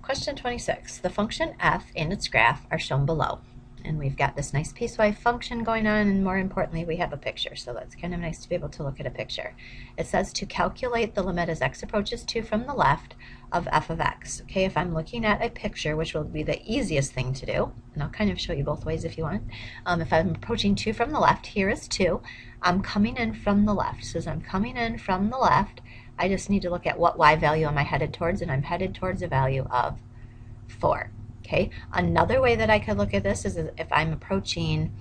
Question 26. The function f and its graph are shown below. And we've got this nice piecewise function going on, and more importantly, we have a picture. So that's kind of nice to be able to look at a picture. It says to calculate the limit as x approaches 2 from the left of f of x. Okay, if I'm looking at a picture, which will be the easiest thing to do, and I'll kind of show you both ways if you want. If I'm approaching 2 from the left, here is 2. I'm coming in from the left. So as I'm coming in from the left, I just need to look at what y value am I headed towards, and I'm headed towards a value of 4. Okay, another way that I could look at this is if I'm approaching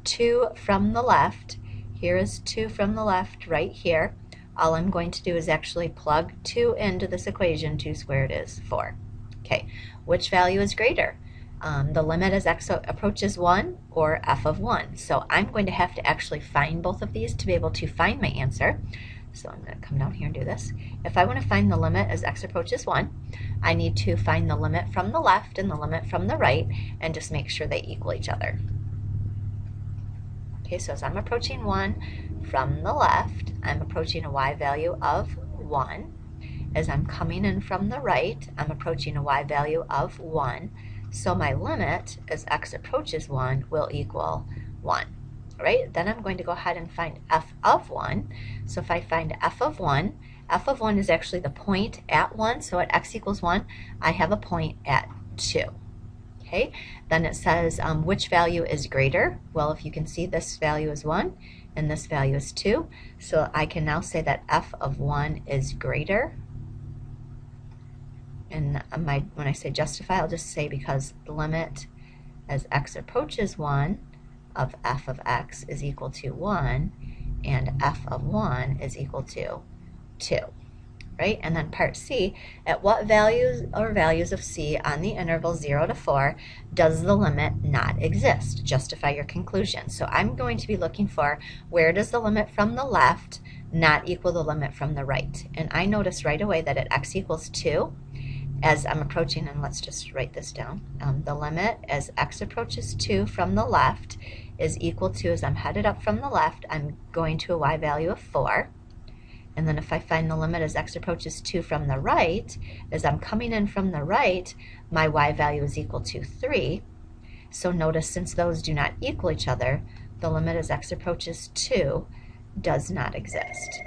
2 from the left, here is 2 from the left right here, all I'm going to do is actually plug 2 into this equation. 2 squared is 4. Okay, which value is greater? The limit as x approaches 1 or f of 1. So I'm going to have to actually find both of these to be able to find my answer. So I'm going to come down here and do this. If I want to find the limit as x approaches 1, I need to find the limit from the left and the limit from the right and just make sure they equal each other. Okay, so as I'm approaching 1 from the left, I'm approaching a y value of 1. As I'm coming in from the right, I'm approaching a y value of 1. So my limit as x approaches 1 will equal 1. Right? Then I'm going to go ahead and find f of 1. So if I find f of 1 is actually the point at 1. So at x equals 1, I have a point at 2. Okay? Then it says which value is greater? Well, if you can see, this value is 1 and this value is 2. So I can now say that f of 1 is greater. And when I say justify, I'll just say because the limit as x approaches 1 of f of x is equal to 1, and f of 1 is equal to 2. Right? And then part C, at what values or values of c on the interval 0 to 4 does the limit not exist? Justify your conclusion. So I'm going to be looking for where does the limit from the left not equal the limit from the right. And I notice right away that at x equals 2, as I'm approaching, and let's just write this down, the limit as x approaches 2 from the left is equal to, as I'm headed up from the left, I'm going to a y value of 4. And then if I find the limit as x approaches 2 from the right, as I'm coming in from the right, my y value is equal to 3. So notice, since those do not equal each other, the limit as x approaches 2 does not exist.